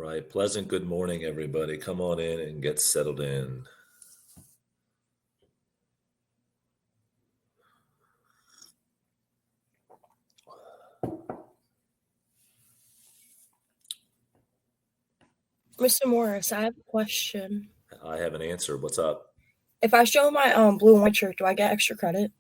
right. Pleasant good morning, everybody. Come on in and get settled in. Mr. Morris, I have a question. I have an answer. What's up? If I show my blue and white shirt, do I get extra credit?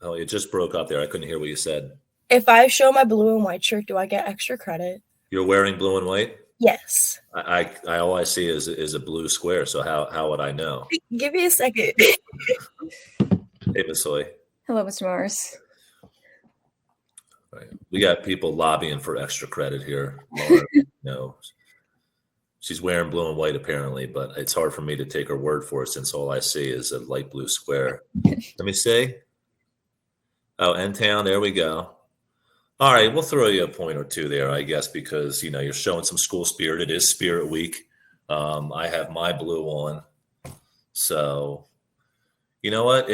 Oh, it just broke up there. I couldn't hear what you said. If I show my blue and white shirt, do I get extra credit? You're wearing blue and white? Yes. I all I see is a blue square. So how would I know? Give me a second. Hey, Miss Hoy. Hello, Mr. Morris. Right. We got people lobbying for extra credit here. Lauren, no, she's wearing blue and white apparently, but it's hard for me to take her word for it since all I see is a light blue square. Let me see. Oh, N-Town, there we go. All right, we'll throw you a point or two there, I guess, because you're showing some school spirit. It is Spirit Week. I have my blue on, so you know what?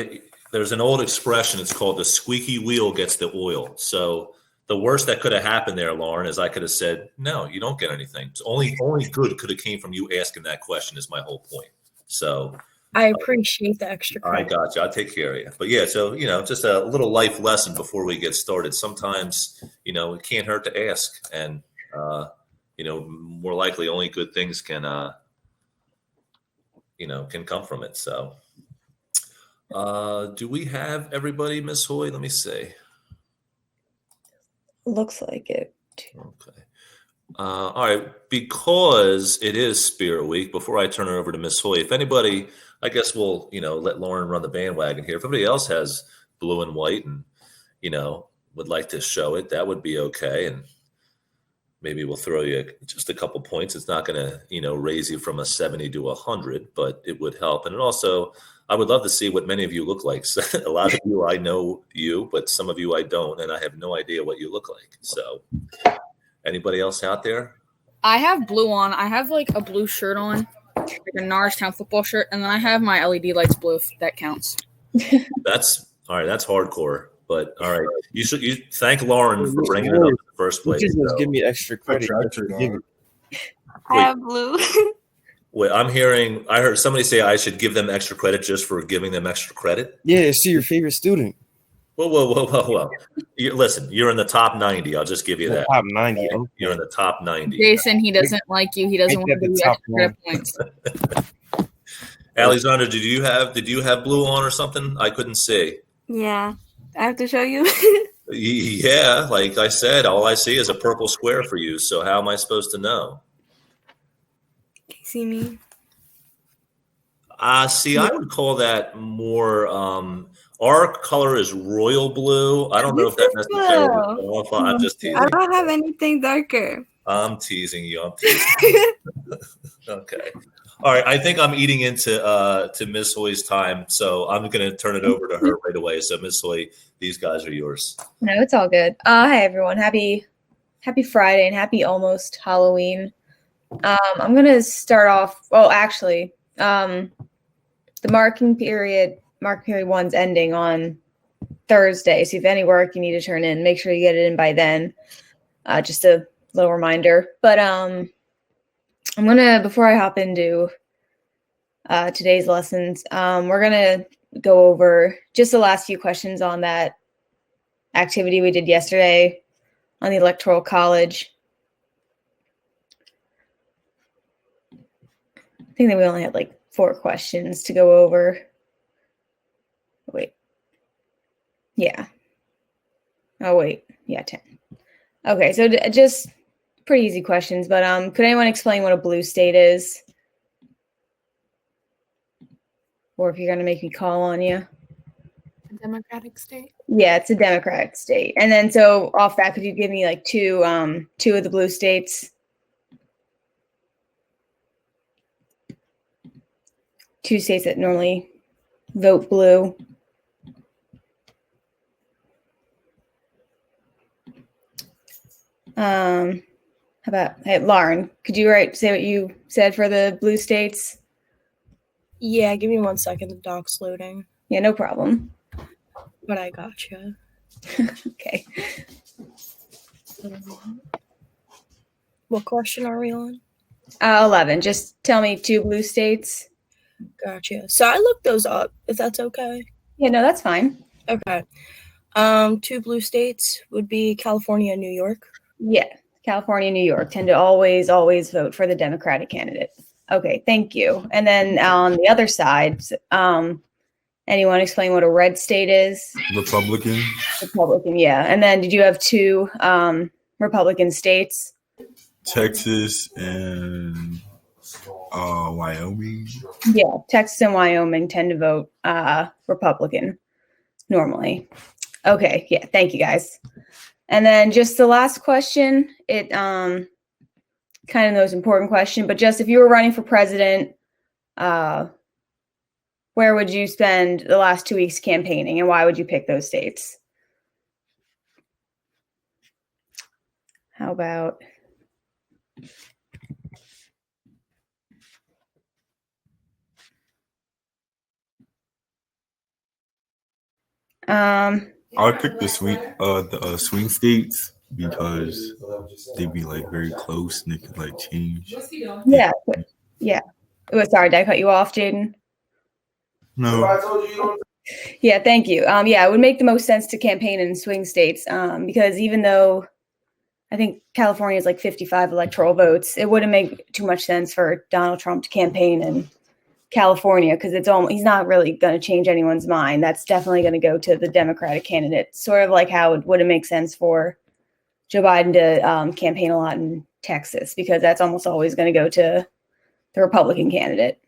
There's an old expression. It's called "the squeaky wheel gets the oil." So the worst that could have happened there, Lauren, is I could have said, "No, you don't get anything." It's only good could have came from you asking that question. Is my whole point. So. I appreciate the extra credit. I got you. I'll take care of you. But yeah, so, just a little life lesson before we get started. Sometimes, it can't hurt to ask. And, more likely only good things can come from it. So do we have everybody, Miss Hoy? Let me see. Looks like it. Okay. All right. Because it is Spirit Week, before I turn it over to Miss Hoy, if anybody, I guess we'll, let Lauren run the bandwagon here. If anybody else has blue and white and, would like to show it, that would be okay. And maybe we'll throw you just a couple points. It's not going to, raise you from a 70 to 100, but it would help. And it also, I would love to see what many of you look like. So a lot of you, I know you, but some of you I don't, and I have no idea what you look like. So anybody else out there? I have blue on. I have like a blue shirt on, like a Norristown football shirt, and then I have my LED lights blue, if that counts. That's all right. That's hardcore. But all right, you thank Lauren for bringing it up in the first place. Just give me extra credit. I have blue. Wait, I heard somebody say I should give them extra credit just for giving them extra credit. Yeah, it's to your favorite student. Whoa. Listen, you're in the top 90. I'll just give you that. Top 90. You're in the top 90. Jason, he doesn't like you. He doesn't want to give you extra credit points. Alexandra, did you have blue on or something? I couldn't see. Yeah. I have to show you. Yeah, like I said, all I see is a purple square for you. So how am I supposed to know? Can you see me? See, I would call that more. Our color is royal blue. I don't know if that necessarily. I'm just teasing. I don't have anything darker. I'm teasing you. Okay. All right. I think I'm eating into to Miss Hoy's time, so I'm going to turn it over to her right away. So, Miss Hoy, these guys are yours. No, it's all good. Hi, everyone. Happy Friday and happy almost Halloween. I'm going to start off. Well, actually, the marking period 1's ending on Thursday. So if any work you need to turn in, make sure you get it in by then. Just a little reminder. But I'm going to, before I hop into today's lessons, we're going to go over just the last few questions on that activity we did yesterday on the Electoral College. I think that we only had like 4 questions to go over. Wait. Yeah. Oh, wait. Yeah, 10. Okay, so just pretty easy questions, but could anyone explain what a blue state is? Or if you're going to make me call on you. A democratic state? Yeah, it's a democratic state. And then so off that, could you give me like two of the blue states? 2 states that normally vote blue. How about, hey, Lauren, could you say what you said for the blue states? Yeah, give me 1 second. The doc's loading. Yeah, no problem. But I gotcha. Okay. What question are we on? 11. Just tell me 2 blue states. Gotcha. So I looked those up, if that's okay. Yeah, no, that's fine. Okay. 2 blue states would be California and New York. Yeah, California and New York tend to always vote for the Democratic candidate. Okay, thank you. And then on the other side, anyone explain what a red state is? Republican. Republican, yeah. And then did you have 2 Republican states? Texas and Wyoming. Yeah, Texas and Wyoming tend to vote Republican normally. Okay, yeah, thank you guys. And then just the last question, it kind of the most important question, but just if you were running for president, where would you spend the last 2 weeks campaigning, and why would you pick those states? How about I would pick the swing states because they'd be like very close and they could like change. yeah. Oh, sorry, did I cut you off, Jaden? No. Yeah, thank you. Yeah, it would make the most sense to campaign in swing states because even though I think California is like 55 electoral votes, it wouldn't make too much sense for Donald Trump to campaign in California because he's not really going to change anyone's mind. That's definitely going to go to the Democratic candidate, sort of like how it wouldn't make sense for Joe Biden to campaign a lot in Texas because that's almost always going to go to the Republican candidate.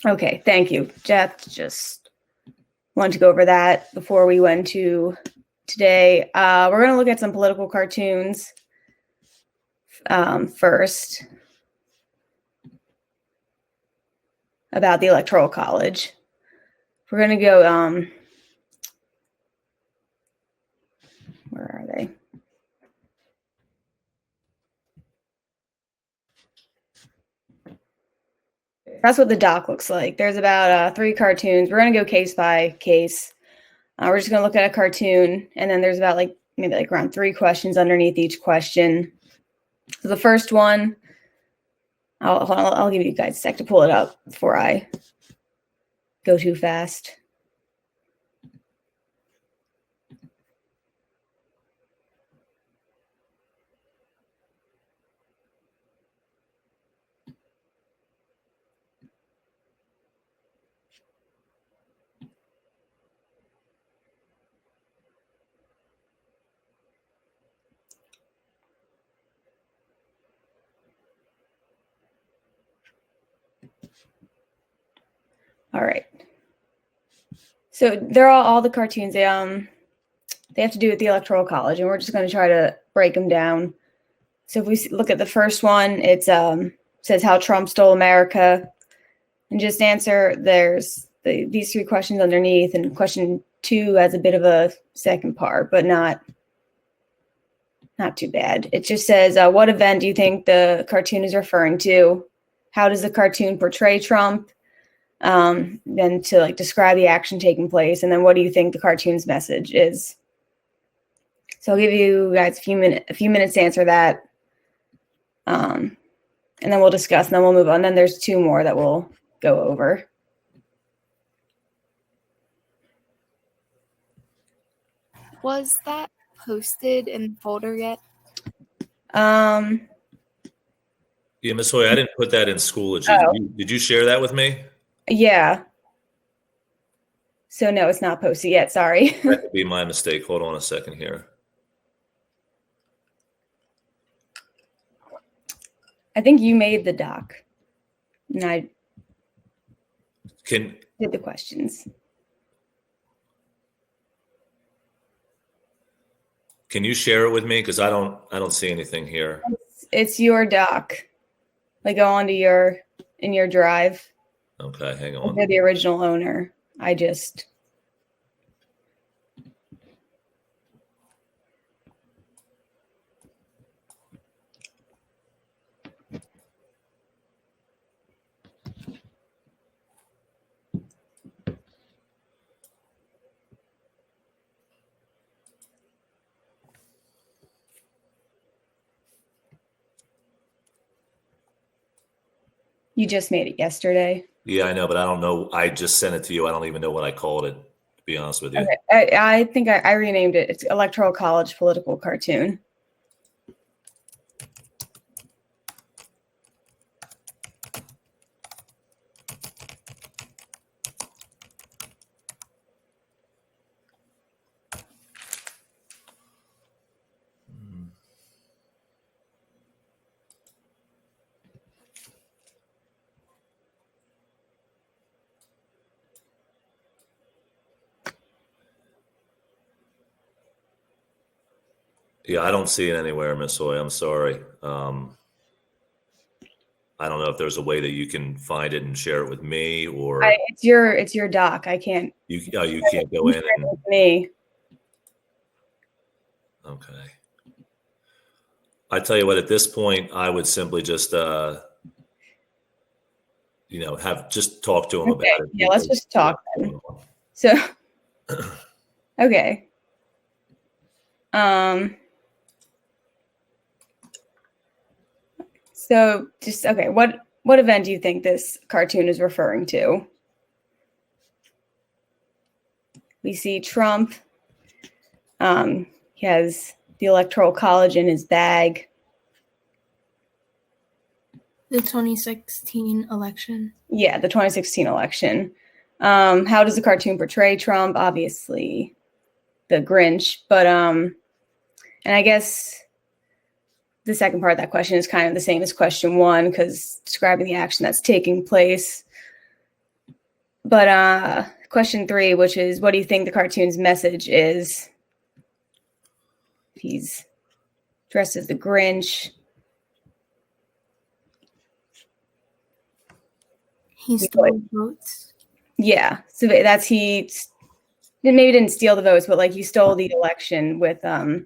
Okay, thank you. Jeff just wanted to go over that before we went to today. We're going to look at some political cartoons first about the Electoral College. We're going to go, where are they? That's what the doc looks like. There's about 3 cartoons. We're going to go case by case. We're just going to look at a cartoon, and then there's about maybe around 3 questions underneath each question. So the first one, I'll give you guys a sec to pull it up before I go too fast. All right. So they're all the cartoons. They have to do with the Electoral College, and we're just going to try to break them down. So if we look at the first one, it says how Trump stole America, and just answer. There's these 3 questions underneath, and question 2 has a bit of a second part, but not too bad. It just says, what event do you think the cartoon is referring to? How does the cartoon portray Trump? Then to describe the action taking place, and then what do you think the cartoon's message is? So I'll give you guys a few minutes to answer that, and then we'll discuss, and then we'll move on. Then there's 2 more that we'll go over. Was that posted in the folder yet? Yeah, Miss Hoy, I didn't put that in Schoology. Did you share that with me? Yeah. So no, it's not posted yet. Sorry. That could be my mistake. Hold on a second here. I think you made the doc, and I Can did the questions. Can you share it with me? Because I don't see anything here. It's your doc. Go onto in your drive. Okay, hang on. You're the original owner. I just. You just made it yesterday. Yeah, I know, but I don't know. I just sent it to you. I don't even know what I called it, to be honest with you. Okay. I think I renamed it. It's Electoral College Political Cartoon. Yeah, I don't see it anywhere, Miss Hoy. I'm sorry. I don't know if there's a way that you can find it and share it with me, or It's your doc. I can't. you can't go in and. With me. Okay. I tell you what, at this point, I would simply just, have just talk to him Okay. about it. Yeah, let's just talk then. So, okay. So just okay. What event do you think this cartoon is referring to? We see Trump. He has the Electoral College in his bag. The 2016 election. Yeah, the 2016 election. How does the cartoon portray Trump? Obviously, the Grinch. But and I guess the second part of that question is kind of the same as question one, because describing the action that's taking place. But question three, which is, what do you think the cartoon's message is? He's dressed as the Grinch. He stole votes. Yeah, so that's he maybe didn't steal the votes, but like he stole the election with the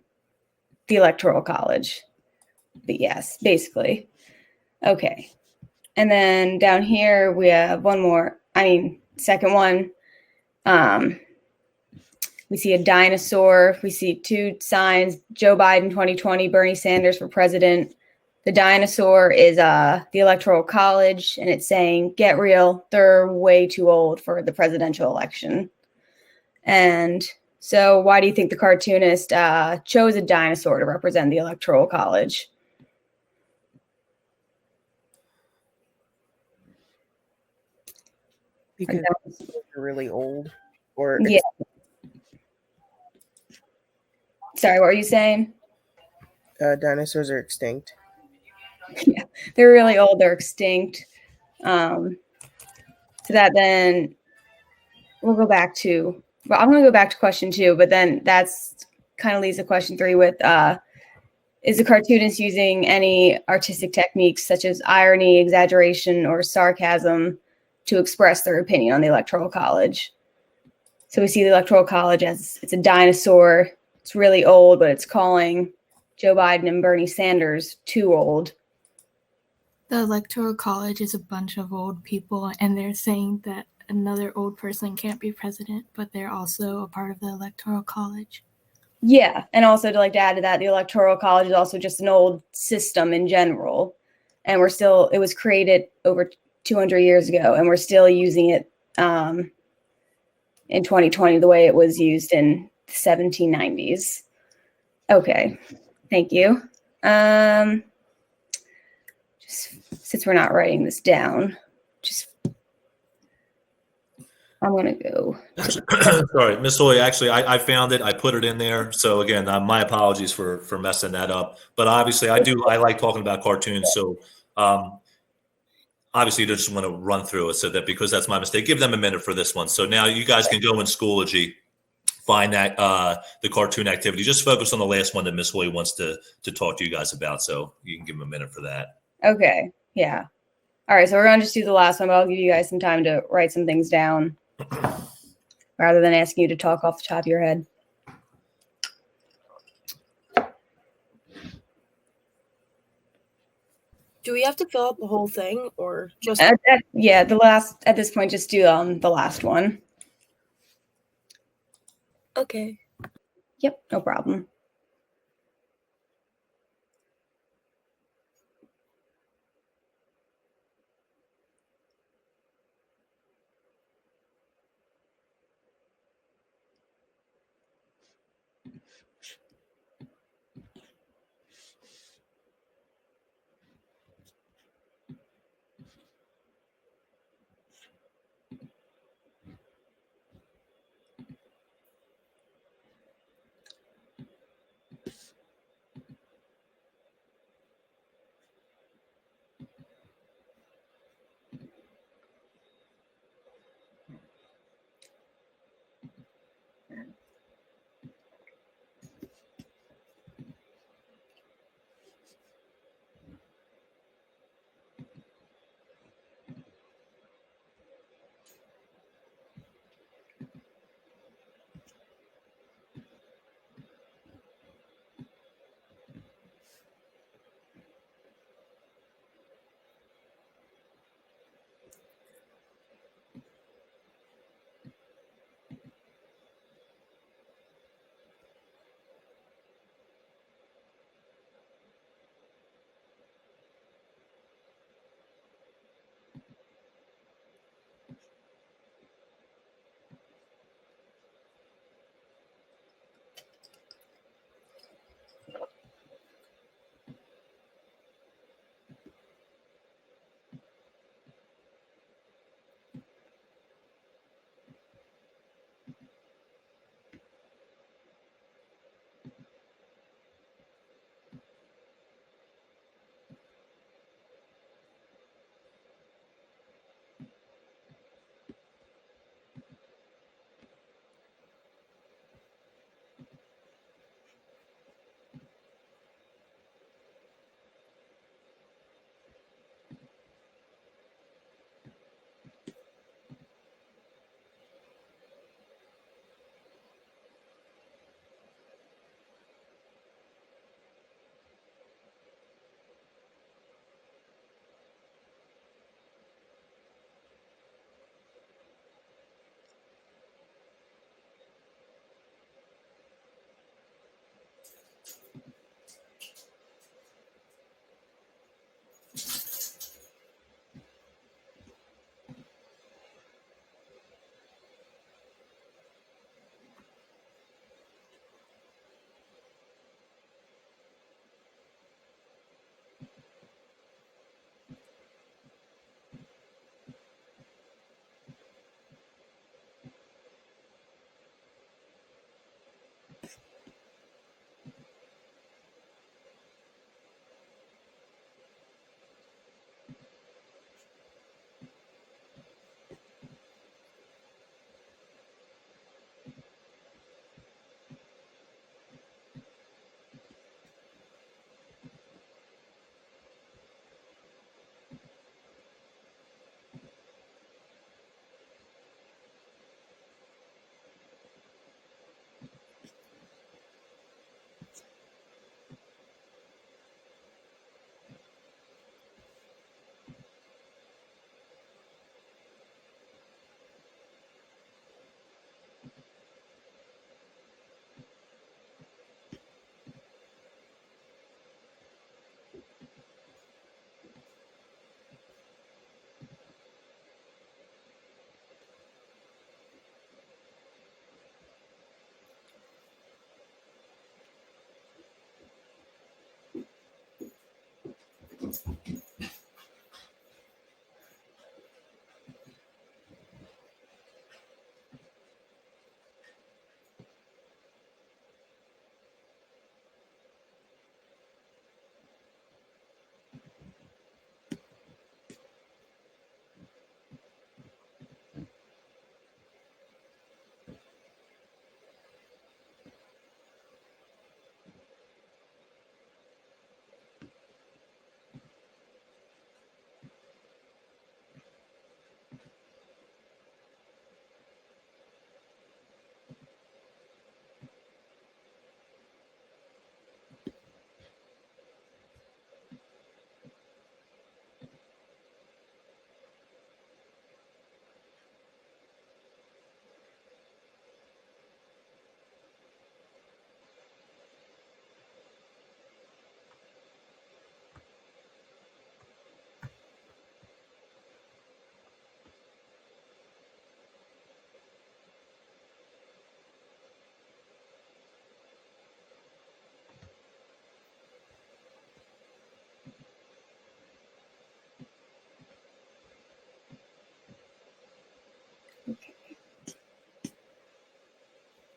Electoral College. But yes, basically. Okay. And then down here we have one more. Second one. We see a dinosaur. We see two signs: Joe Biden 2020, Bernie Sanders for president. The dinosaur is the Electoral College, and it's saying, "Get real. They're way too old for the presidential election." And so, why do you think the cartoonist chose a dinosaur to represent the Electoral College? Because they're really old, or yeah. Sorry, what were you saying? Dinosaurs are extinct. Yeah, they're really old. They're extinct. So that then we'll go back to. Well, I'm going to go back to question two, but then that's kind of leads to question three with: is the cartoonist using any artistic techniques such as irony, exaggeration, or sarcasm to express their opinion on the Electoral College? So we see the Electoral College as it's a dinosaur. It's really old, but it's calling Joe Biden and Bernie Sanders too old. The Electoral College is a bunch of old people, and they're saying that another old person can't be president, but they're also a part of the Electoral College. Yeah, and also to add to that, the Electoral College is also just an old system in general, and it was created over 200 years ago, and we're still using it in 2020 the way it was used in the 1790s. Okay, thank you. Just since we're not writing this down, I'm going to go. Sorry, Miss Hoy, actually, I found it. I put it in there. So again, my apologies for messing that up. But obviously, I like talking about cartoons. So obviously, you just want to run through it so that, because that's my mistake, give them a minute for this one. So now you guys can go in Schoology, find that the cartoon activity. Just focus on the last one that Miss Hoy wants to talk to you guys about. So you can give them a minute for that. Okay. Yeah. All right. So we're going to just do the last one, but I'll give you guys some time to write some things down rather than asking you to talk off the top of your head. Do we have to fill out the whole thing or just? Yeah. At this point, just do the last one. Okay. Yep. No problem.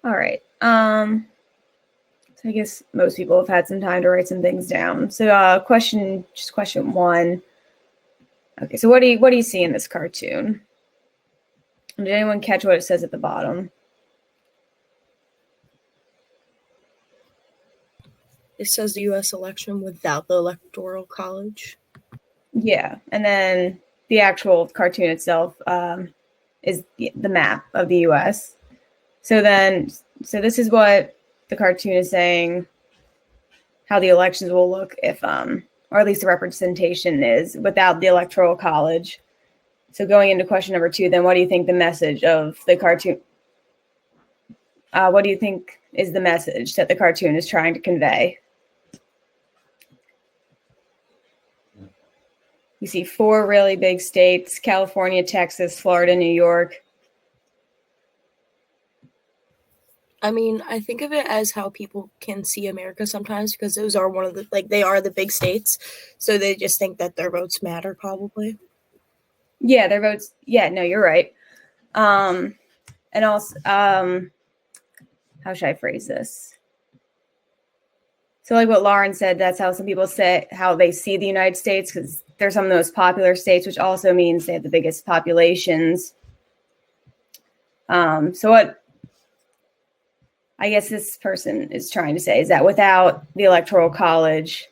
All right. So I guess most people have had some time to write some things down. So question one. Okay, so what do you see in this cartoon? Did anyone catch what it says at the bottom? It says the U.S. election without the Electoral College. Yeah, and then the actual cartoon itself is the map of the U.S. So this is what the cartoon is saying, how the elections will look if, or at least the representation is without the Electoral College. So going into question number 2, then what do you think the message of the cartoon? What do you think is the message that the cartoon is trying to convey? You see 4 really big states: California, Texas, Florida, New York. I mean, I think of it as how people can see America sometimes, because those are one of the, like, they are the big states. So they just think that their votes matter, probably. Yeah, their votes. Yeah, no, you're right. And also, how should I phrase this? So like what Lauren said, that's how some people say how they see the United States, because they're some of the most popular states, which also means they have the biggest populations. So what I guess this person is trying to say is that without the Electoral College,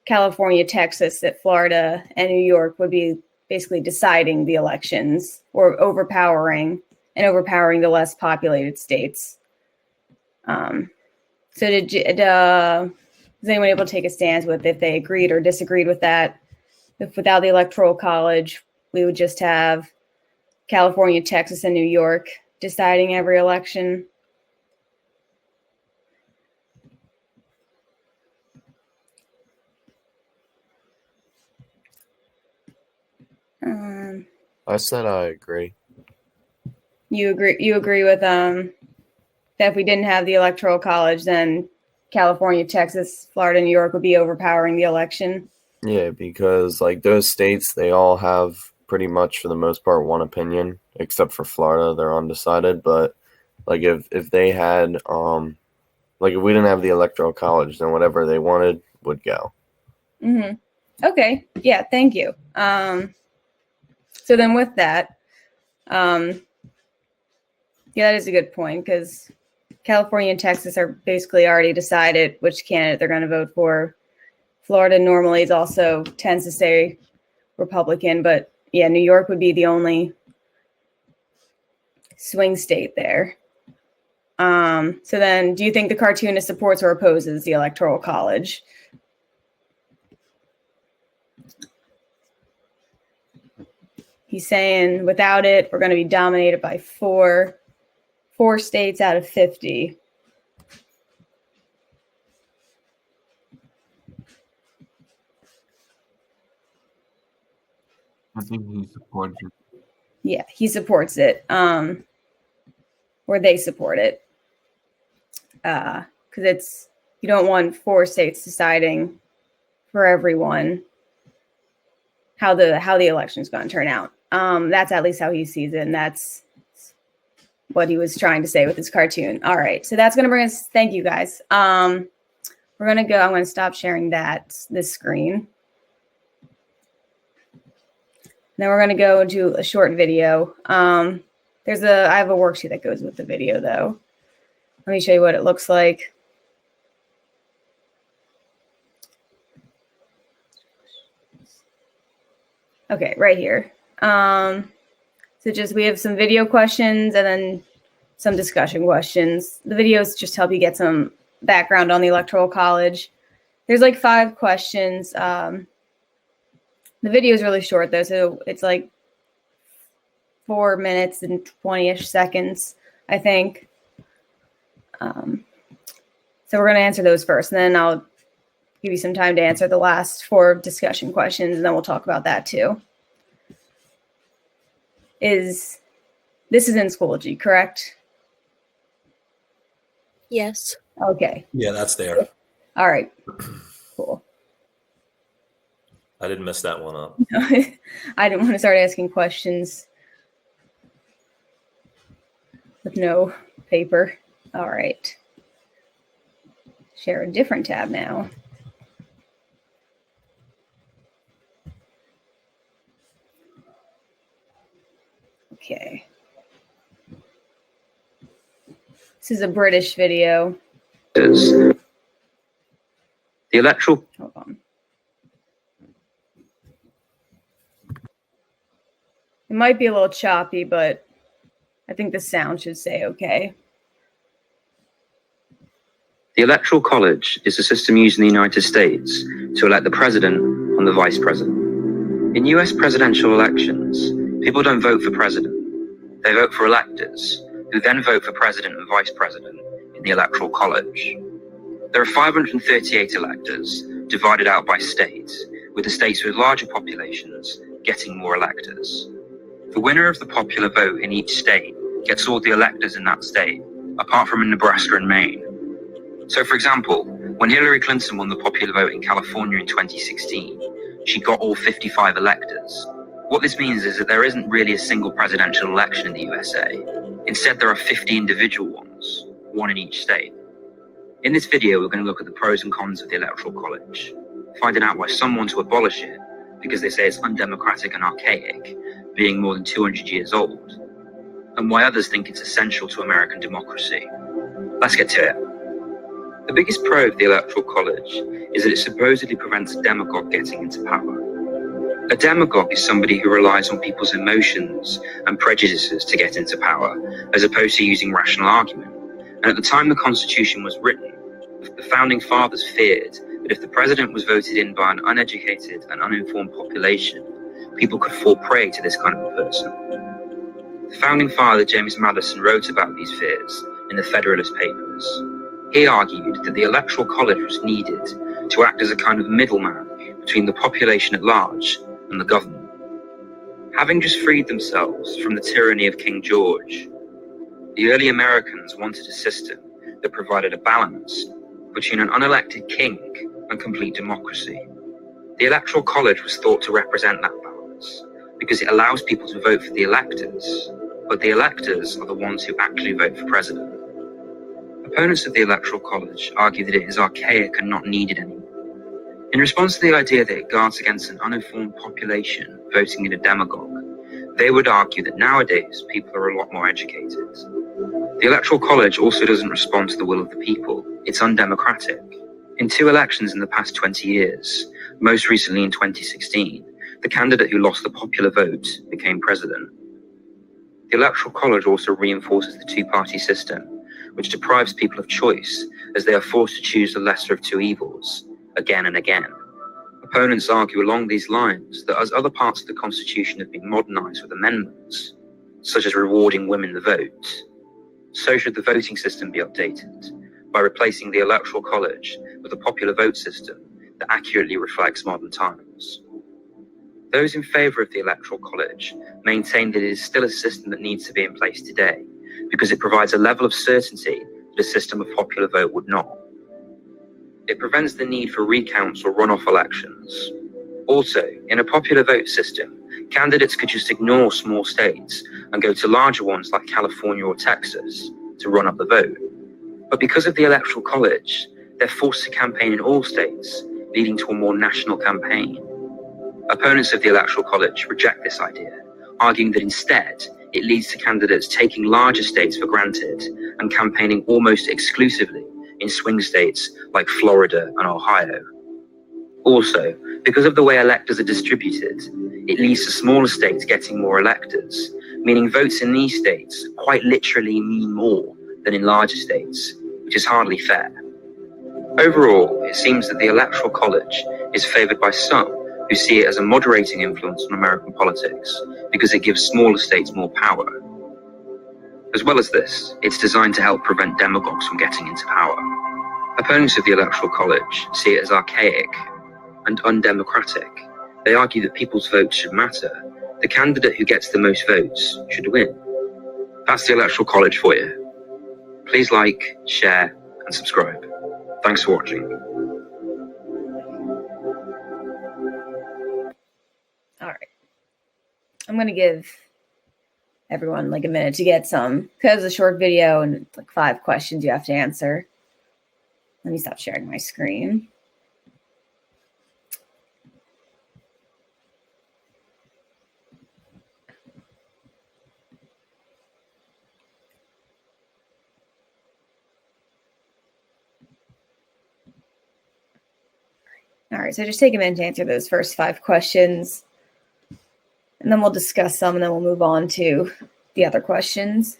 California, Texas, that Florida, and New York would be basically deciding the elections, or overpowering the less populated states. So is anyone able to take a stance with if they agreed or disagreed with that? If without the Electoral College, we would just have California, Texas, and New York deciding every election? I said I agree. You agree with that if we didn't have the Electoral College, then California, Texas, Florida, New York would be overpowering the election? Yeah, because like those states, they all have pretty much for the most part one opinion, except for Florida, they're undecided. But like if they had like if we didn't have the Electoral College, then whatever they wanted would go. Mm-hmm. Okay. Yeah. Thank you. So then with that, yeah, that is a good point, because California and Texas are basically already decided which candidate they're going to vote for. Florida normally is also tends to stay Republican, but yeah, New York would be the only swing state there. So then do you think the cartoonist supports or opposes the Electoral College? He's saying without it, we're going to be dominated by four states out of 50. I think he supports it. Yeah, he supports it. Or they support it. Because it's, you don't want 4 states deciding for everyone how the election's going to turn out. That's at least how he sees it, and that's what he was trying to say with his cartoon. All right, so that's going to bring us. Thank you, guys. We're going to go. I'm going to stop sharing this screen. Then we're going to go into a short video. I have a worksheet that goes with the video, though. Let me show you what it looks like. Okay, right here. So just we have some video questions and then some discussion questions. The videos just help you get some background on the Electoral College. There's like 5 questions. The video is really short though, so it's like 4 minutes and 20-ish seconds, I think. So we're going to answer those first, and then I'll give you some time to answer the last 4 discussion questions, and then we'll talk about that too. This is in Schoology, correct? Yes. Okay. Yeah, that's there. All right. Cool. I didn't mess that one up. I didn't want to start asking questions with no paper. All right. Share a different tab now. Okay. This is a British video. The electoral. Hold on. It might be a little choppy, but I think the sound should say okay. The Electoral College is a system used in the United States to elect the president and the vice president. In US presidential elections, people don't vote for president. They vote for electors, who then vote for president and vice president in the Electoral College. There are 538 electors divided out by state, with the states with larger populations getting more electors. The winner of the popular vote in each state gets all the electors in that state, apart from in Nebraska and Maine. So, for example, when Hillary Clinton won the popular vote in California in 2016, she got all 55 electors. What this means is that there isn't really a single presidential election in the USA. Instead, there are 50 individual ones, one in each state. In this video, we're going to look at the pros and cons of the Electoral College, finding out why some want to abolish it because they say it's undemocratic and archaic, being more than 200 years old, and why others think it's essential to American democracy. Let's get to it. The biggest pro of the Electoral College is that it supposedly prevents a demagogue getting into power. A demagogue is somebody who relies on people's emotions and prejudices to get into power, as opposed to using rational argument. And at the time the Constitution was written, the Founding Fathers feared that if the president was voted in by an uneducated and uninformed population, people could fall prey to this kind of a person. The Founding Father James Madison wrote about these fears in the Federalist Papers. He argued that the Electoral College was needed to act as a kind of middleman between the population at large and the government. Having just freed themselves from the tyranny of King George, the early Americans wanted a system that provided a balance between an unelected king and complete democracy. The Electoral College was thought to represent that balance because it allows people to vote for the electors, but the electors are the ones who actually vote for president. Opponents of the Electoral College argue that it is archaic and not needed anymore. In response to the idea that it guards against an uninformed population voting in a demagogue, they would argue that nowadays people are a lot more educated. The Electoral College also doesn't respond to the will of the people. It's undemocratic. In 2 elections in the past 20 years, most recently in 2016, the candidate who lost the popular vote became president. The Electoral College also reinforces the two-party system, which deprives people of choice as they are forced to choose the lesser of two evils, again and again. Opponents argue along these lines that as other parts of the Constitution have been modernized with amendments, such as rewarding women the vote, so should the voting system be updated by replacing the Electoral College with a popular vote system that accurately reflects modern times. Those in favour of the Electoral College maintain that it is still a system that needs to be in place today because it provides a level of certainty that a system of popular vote would not. It prevents the need for recounts or runoff elections. Also, in a popular vote system, candidates could just ignore small states and go to larger ones like California or Texas to run up the vote. But because of the Electoral College, they're forced to campaign in all states, leading to a more national campaign. Opponents of the Electoral College reject this idea, arguing that instead, it leads to candidates taking larger states for granted and campaigning almost exclusively in swing states like Florida and Ohio. Also, because of the way electors are distributed, it leads to smaller states getting more electors, meaning votes in these states quite literally mean more than in larger states, which is hardly fair. Overall, it seems that the Electoral College is favoured by some who see it as a moderating influence on American politics because it gives smaller states more power. As well as this, it's designed to help prevent demagogues from getting into power. Opponents of the Electoral College see it as archaic and undemocratic. They argue that people's votes should matter. The candidate who gets the most votes should win. That's the Electoral College for you. Please like, share, and subscribe. Thanks for watching. All right. I'm going to give everyone like a minute to get some, because it's a short video and it's like 5 questions you have to answer. Let me stop sharing my screen. All right, so just take a minute to answer those first 5 questions, and then we'll discuss some, and then we'll move on to the other questions.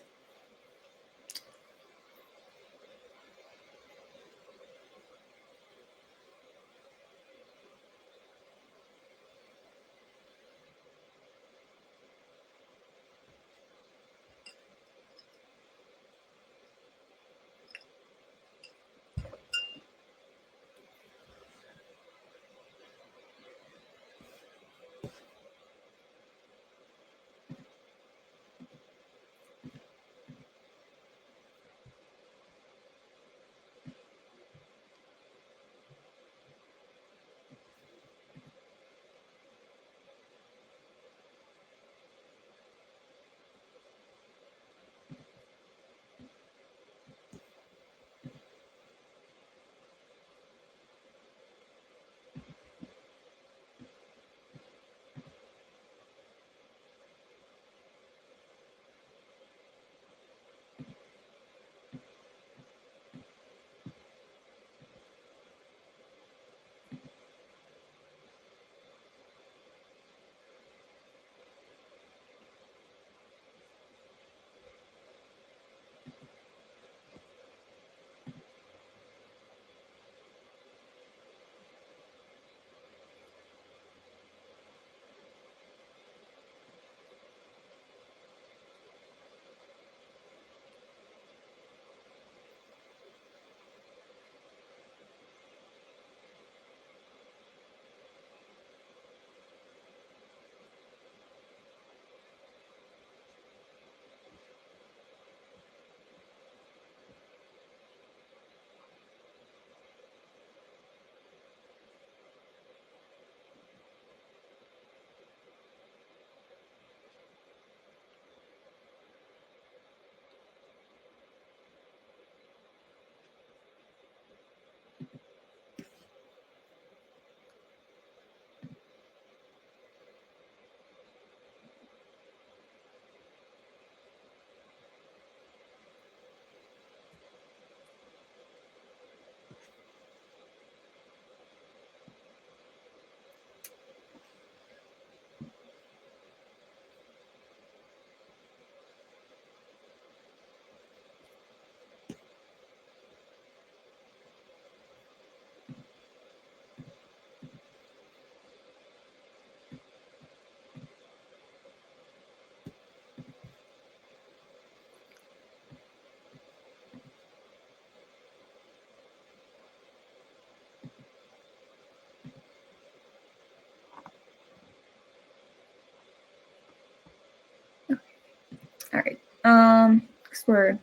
All right. Because we're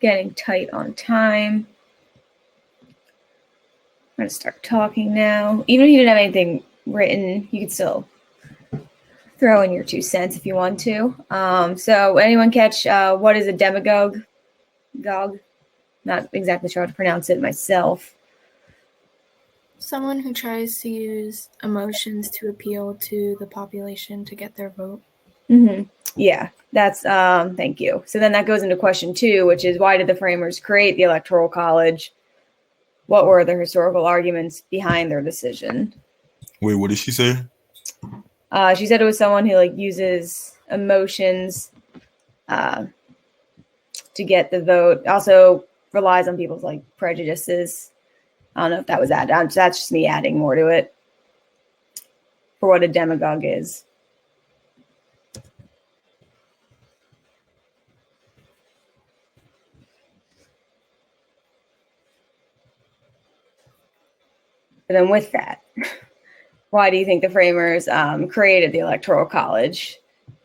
getting tight on time, I'm gonna start talking now. Even if you didn't have anything written, you could still throw in your 2 cents if you want to. So anyone catch what is a demagogue? Gog? Not exactly sure how to pronounce it myself. Someone who tries to use emotions to appeal to the population to get their vote. Mm-hmm. Yeah, that's thank you. So then that goes into question 2, which is, why did the framers create the Electoral College? What were the historical arguments behind their decision? Wait, what did she say? She said it was someone who like uses emotions to get the vote. Also relies on people's like prejudices. I don't know if that was that. That's just me adding more to it for what a demagogue is. And then with that, why do you think the framers created the Electoral College?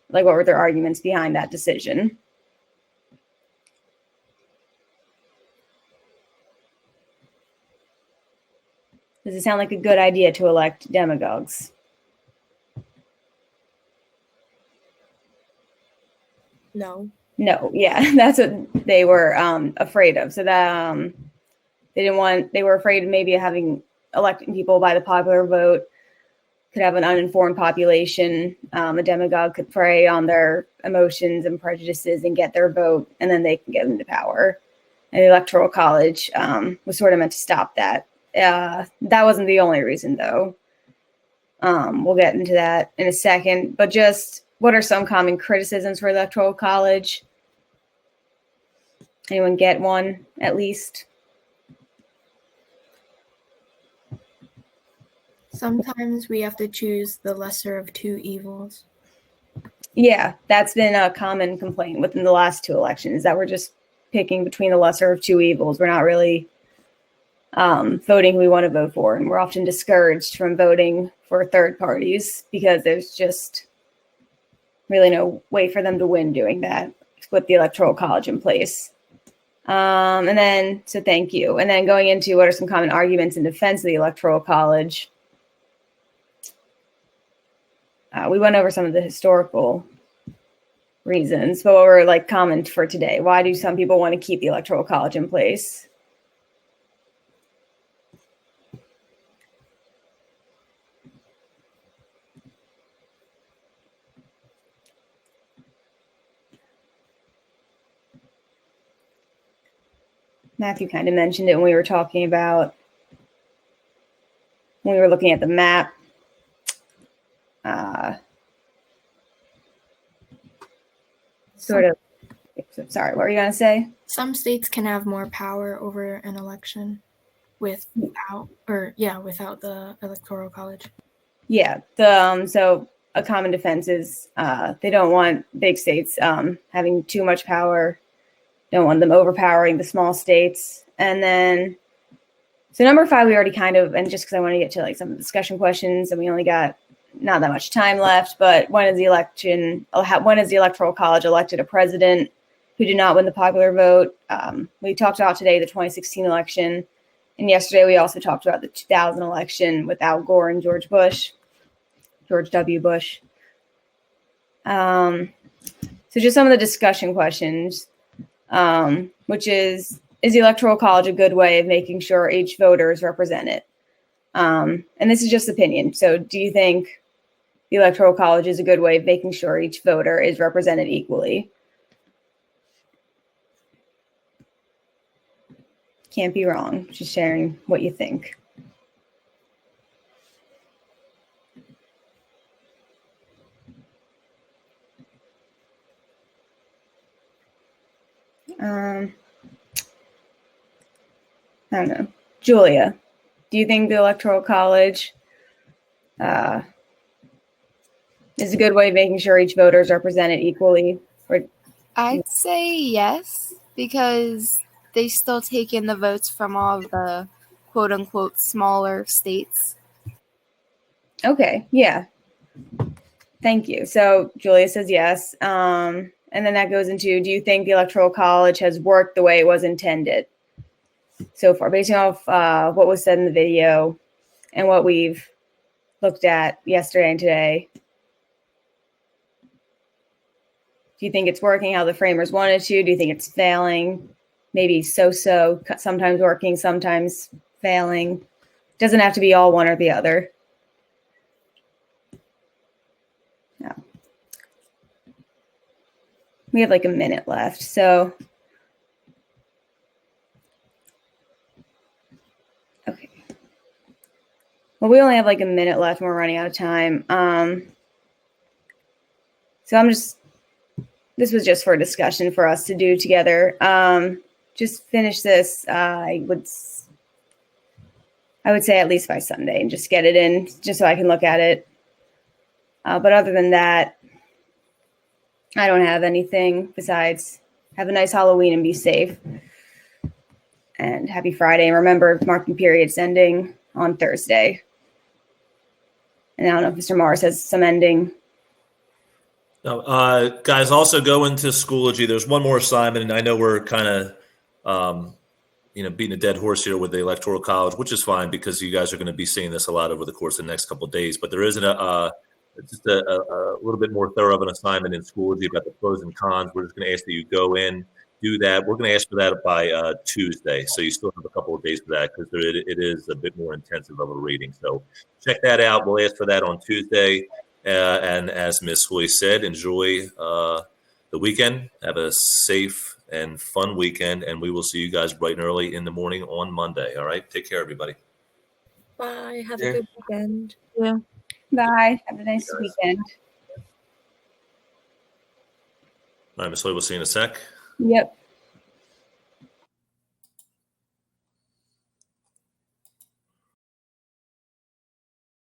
Like, what were their arguments behind that decision? Does it sound like a good idea to elect demagogues? No. No, yeah, that's what they were afraid of. So that they were afraid of maybe having electing people by the popular vote could have an uninformed population. A demagogue could prey on their emotions and prejudices and get their vote, and then they can get into power. And the Electoral College was sort of meant to stop that. That wasn't the only reason, though. We'll get into that in a second. But just what are some common criticisms for the Electoral College? Anyone get one, at least? Sometimes we have to choose the lesser of two evils. Yeah, that's been a common complaint within the last two elections, that we're just picking between the lesser of two evils. We're not really voting who we want to vote for. And we're often discouraged from voting for third parties because there's just really no way for them to win doing that with the Electoral College in place. So thank you. And then going into what are some common arguments in defense of the Electoral College. We went over some of the historical reasons, but what were like common for today? Why do some people want to keep the Electoral College in place? Matthew kind of mentioned it when we were talking about, when we were looking at the map. Sorry, what were you going to say? Some states can have more power over an election without the Electoral College. Yeah, so a common defense is they don't want big states having too much power, don't want them overpowering the small states. And then, so number 5, we already kind of, and just because I want to get to like some discussion questions, and we only got not that much time left, but when is the Electoral College elected a president who did not win the popular vote? We talked about today the 2016 election, and yesterday we also talked about the 2000 election with Al Gore and George W. Bush. So just some of the discussion questions, which is the Electoral College a good way of making sure each voter is represented? And this is just opinion. So do you think the Electoral College is a good way of making sure each voter is represented equally? Can't be wrong. Just sharing what you think. I don't know. Julia, do you think the Electoral College is a good way of making sure each voter is represented equally? I'd say yes, because they still take in the votes from all of the quote unquote smaller states. Okay, yeah. Thank you. So Julia says yes. And then that goes into, do you think the Electoral College has worked the way it was intended so far, based off what was said in the video and what we've looked at yesterday and today? Do you think it's working how the framers wanted to? Do you think it's failing? Maybe so-so, sometimes working, sometimes failing. Doesn't have to be all one or the other. No. We have like a minute left, so. Okay. Well, we only have like a minute left and we're running out of time. So this was just for a discussion for us to do together. Just finish this. I would say at least by Sunday and just get it in just so I can look at it. But other than that, I don't have anything besides have a nice Halloween and be safe. And happy Friday. And remember, marking period's ending on Thursday. And I don't know if Mr. Morris has some ending. No, guys, also go into Schoology. There's one more assignment, and I know we're kind of, beating a dead horse here with the Electoral College, which is fine because you guys are going to be seeing this a lot over the course of the next couple of days. But there is it's just a little bit more thorough of an assignment in schools. You've got the pros and cons. We're just going to ask that you go in, do that. We're going to ask for that by Tuesday, so you still have a couple of days for that because it is a bit more intensive of a reading. So check that out. We'll ask for that on Tuesday. And as Ms. Hoy said, enjoy the weekend. Have a safe and fun weekend, and we will see you guys bright and early in the morning on Monday. All right? Take care, everybody. Bye. Have a good weekend. Yeah. Bye. Have a nice weekend. All right, Ms. Hoy, we'll see you in a sec. Yep.